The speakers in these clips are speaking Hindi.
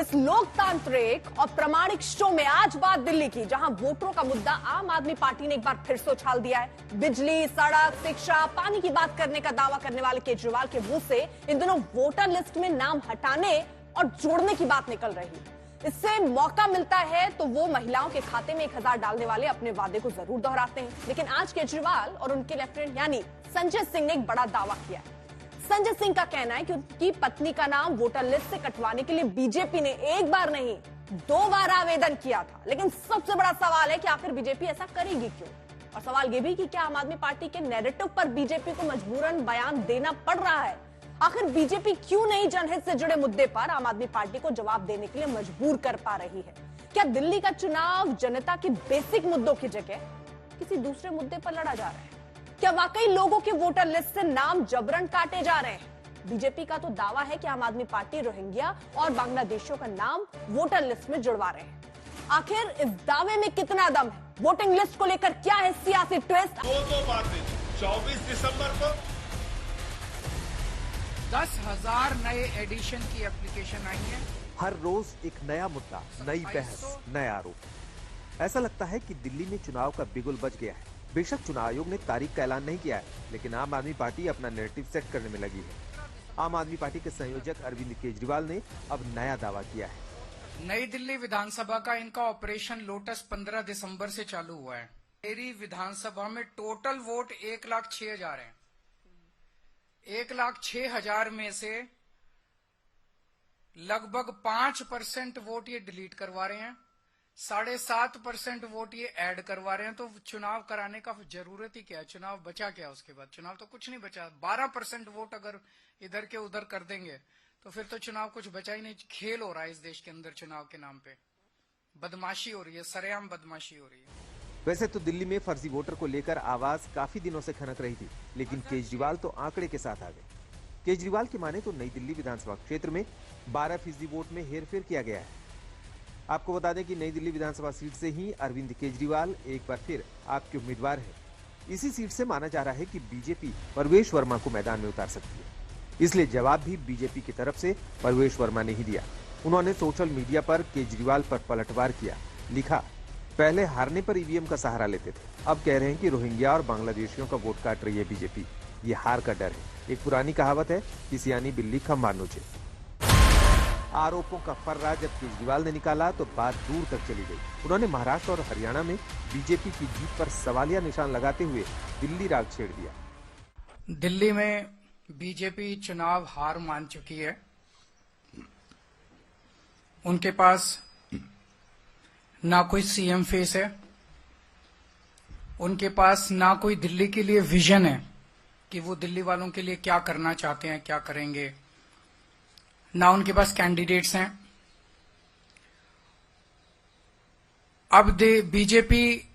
इस लोकतांत्रिक और प्रामाणिक शो में आज बात दिल्ली की, जहां वोटरों का मुद्दा आम आदमी पार्टी ने एक बार फिर से उछाल दिया है। बिजली, सड़क, शिक्षा, पानी की बात करने का दावा करने वाले केजरीवाल के मुंह से इन दिनों वोटर लिस्ट में नाम हटाने और जोड़ने की बात निकल रही है। इससे मौका मिलता है तो वो महिलाओं के खाते में 1000 डालने वाले अपने वादे को जरूर दोहराते हैं। लेकिन आज केजरीवाल और उनके लेफ्टिनेंट यानी संजय सिंह ने एक बड़ा दावा किया है। संजय सिंह का कहना है कि उनकी पत्नी का नाम वोटर लिस्ट से कटवाने के लिए बीजेपी ने एक बार नहीं 2 बार आवेदन किया था। लेकिन सबसे बड़ा सवाल है कि आखिर बीजेपी ऐसा करेगी क्यों? और सवाल यह भी कि क्या आम आदमी पार्टी के नैरेटिव पर बीजेपी को मजबूरन बयान देना पड़ रहा है? आखिर बीजेपी क्यों नहीं जनहित से जुड़े मुद्दे पर आम आदमी पार्टी को जवाब देने के लिए मजबूर कर पा रही है? क्या दिल्ली का चुनाव जनता के बेसिक मुद्दों की जगह किसी दूसरे मुद्दे पर लड़ा जा रहा है? क्या वाकई लोगों के वोटर लिस्ट से नाम जबरन काटे जा रहे हैं? बीजेपी का तो दावा है कि आम आदमी पार्टी रोहिंग्या और बांग्लादेशियों का नाम वोटर लिस्ट में जुड़वा रहे हैं। आखिर इस दावे में कितना दम है? वोटिंग लिस्ट को लेकर क्या है सियासी ट्विस्ट? दो बातें 24 दिसंबर को 10,000 नए एडिशन की एप्लीकेशन आई है। हर रोज एक नया मुद्दा, नई बहस, नया आरोप। ऐसा लगता है कि दिल्ली में चुनाव का बिगुल बज गया है। बेशक चुनाव आयोग ने तारीख का ऐलान नहीं किया है, लेकिन आम आदमी पार्टी अपना नैरेटिव सेट करने में लगी है। आम आदमी पार्टी के संयोजक अरविंद केजरीवाल ने अब नया दावा किया है। नई दिल्ली विधानसभा का इनका ऑपरेशन लोटस 15 दिसंबर से चालू हुआ है। मेरी विधानसभा में टोटल वोट 1,06,000 है। 1,06,000 में से लगभग 5% वोट ये डिलीट करवा रहे हैं, 7.5% वोट ये ऐड करवा रहे हैं। तो चुनाव कराने का जरूरत ही क्या है? चुनाव बचा क्या उसके बाद? चुनाव तो कुछ नहीं बचा। 12% वोट अगर इधर के उधर कर देंगे तो फिर तो चुनाव कुछ बचा ही नहीं। खेल हो रहा है इस देश के अंदर चुनाव के नाम पे, बदमाशी हो रही है, सरेआम बदमाशी हो रही है। वैसे तो दिल्ली में फर्जी वोटर को लेकर आवाज काफी दिनों से खनक रही थी, लेकिन केजरीवाल तो आंकड़े के साथ आ गए। केजरीवाल की माने तो नई दिल्ली विधानसभा क्षेत्र में 12% वोट में हेरफेर किया गया है। आपको बता दें कि नई दिल्ली विधानसभा सीट से ही अरविंद केजरीवाल एक बार फिर आपके उम्मीदवार हैं। इसी सीट से माना जा रहा है कि बीजेपी परवेश वर्मा को मैदान में उतार सकती है। इसलिए जवाब भी बीजेपी की तरफ से परवेश वर्मा ने ही दिया। उन्होंने सोशल मीडिया पर केजरीवाल पर पलटवार किया। लिखा, पहले हारने पर ईवीएम का सहारा लेते थे, अब कह रहे हैं कि रोहिंग्या और बांग्लादेशियों का वोट काट रही है बीजेपी। ये हार का डर है। एक पुरानी कहावत है, किसी आनी बिल्ली खम्बा नोचे। आरोपों का फर्रा जब केजरीवाल ने निकाला तो बात दूर तक चली गई। उन्होंने महाराष्ट्र और हरियाणा में बीजेपी की जीत पर सवालिया निशान लगाते हुए दिल्ली राग छेड़ दिया। दिल्ली में बीजेपी चुनाव हार मान चुकी है। उनके पास ना कोई सीएम फेस है, उनके पास ना कोई दिल्ली के लिए विजन है कि वो दिल्ली वालों के लिए क्या करना चाहते हैं, क्या करेंगे। ना उनके पास कैंडिडेट्स हैं। अब बीजेपी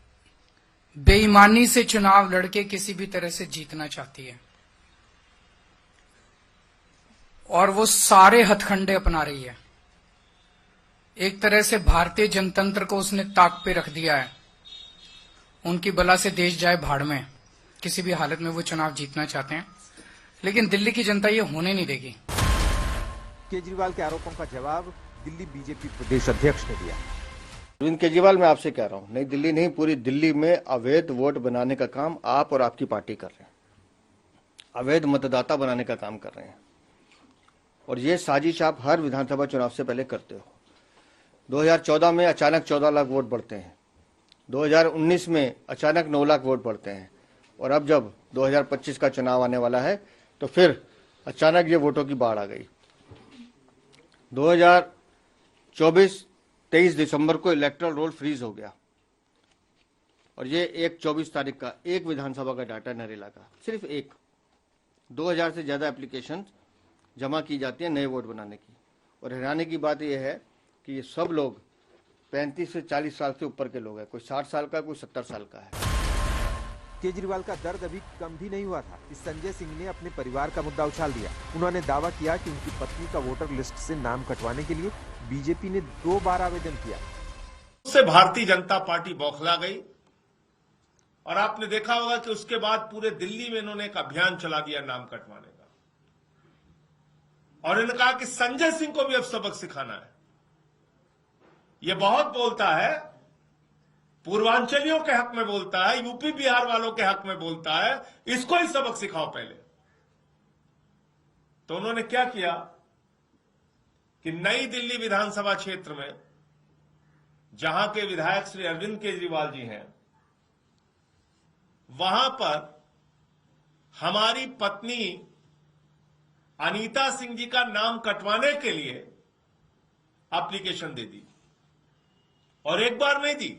बेईमानी से चुनाव लड़के किसी भी तरह से जीतना चाहती है और वो सारे हथकंडे अपना रही है। एक तरह से भारतीय जनतंत्र को उसने ताक पे रख दिया है। उनकी बला से देश जाए भाड़ में। किसी भी हालत में वो चुनाव जीतना चाहते हैं, लेकिन दिल्ली की जनता ये होने नहीं देगी। केजरीवाल के आरोपों का जवाब दिल्ली बीजेपी प्रदेश अध्यक्ष ने दिया। अरविंद केजरीवाल, मैं आपसे कह रहा हूं, नई दिल्ली नहीं पूरी दिल्ली में अवैध वोट बनाने का काम आप और आपकी पार्टी कर रहे हैं। अवैध मतदाता बनाने का काम कर रहे हैं और ये साजिश आप हर विधानसभा चुनाव से पहले करते हो। 2014 में अचानक 14 लाख वोट बढ़ते हैं, 2019 में अचानक 9 लाख वोट बढ़ते हैं और अब जब 2025 का चुनाव आने वाला है तो फिर अचानक ये वोटों की बाढ़ आ गई। 2024 23 दिसंबर को इलेक्टोरल रोल फ्रीज हो गया और ये 24 तारीख का एक विधानसभा का डाटा नरेला का, सिर्फ एक। 2000 से ज्यादा एप्लीकेशन जमा की जाती है नए वोट बनाने की। और हैरानी की बात यह है कि ये सब लोग 35 से 40 साल से ऊपर के लोग हैं। कोई 60 साल का, कोई 70 साल का है। केजरीवाल का दर्द अभी कम भी नहीं हुआ था कि संजय सिंह ने अपने परिवार का मुद्दा उछाल दिया। उन्होंने दावा किया कि उनकी पत्नी का वोटर लिस्ट से नाम कटवाने के लिए बीजेपी ने 2 बार आवेदन किया। उससे भारतीय जनता पार्टी बौखला गई और आपने देखा होगा कि उसके बाद पूरे दिल्ली में इन्होंने एक अभियान चला दिया नाम कटवाने का। और इन्होंने कहा कि संजय सिंह को भी अब सबक सिखाना है। ये बहुत बोलता है, पूर्वांचलियों के हक में बोलता है, यूपी बिहार वालों के हक में बोलता है, इसको ही सबक सिखाओ पहले। तो उन्होंने क्या किया कि नई दिल्ली विधानसभा क्षेत्र में जहां के विधायक श्री अरविंद केजरीवाल जी हैं, वहां पर हमारी पत्नी अनीता सिंह जी का नाम कटवाने के लिए एप्लीकेशन दे दी, और एक बार नहीं दी,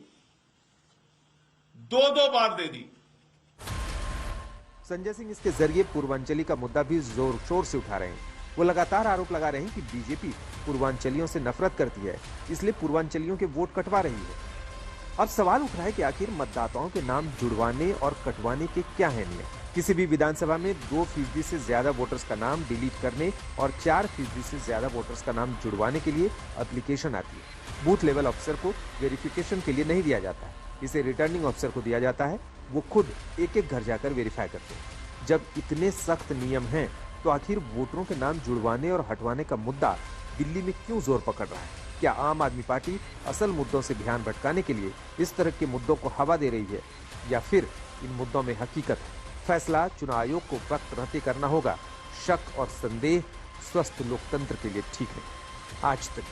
दो बार दे दी। संजय सिंह इसके जरिए पूर्वांचली का मुद्दा भी जोर शोर से उठा रहे हैं। वो लगातार आरोप लगा रहे हैं कि बीजेपी पूर्वांचलियों से नफरत करती है, इसलिए पूर्वांचलियों के वोट कटवा रही है। अब सवाल उठ रहा है कि आखिर मतदाताओं के नाम जुड़वाने और कटवाने के क्या है इनमें। किसी भी विधानसभा में 2% से ज्यादा वोटर्स का नाम डिलीट करने और 4% से ज्यादा वोटर्स का नाम जुड़वाने के लिए एप्लीकेशन आती है। बूथ लेवल अफसर को वेरिफिकेशन के लिए नहीं दिया जाता है, इसे रिटर्निंग अफसर को दिया जाता है। वो खुद एक घर जाकर वेरीफाई करते हैं। जब इतने सख्त नियम हैं, तो आखिर वोटरों के नाम जुड़वाने और हटवाने का मुद्दा दिल्ली में क्यों जोर पकड़ रहा है? क्या आम आदमी पार्टी असल मुद्दों से ध्यान भटकाने के लिए इस तरह के मुद्दों को हवा दे रही है, या फिर इन मुद्दों में हकीकत है? फैसला चुनाव आयोग को वक्त रहते करना होगा। शक और संदेह स्वस्थ लोकतंत्र के लिए ठीक नहीं। आज तक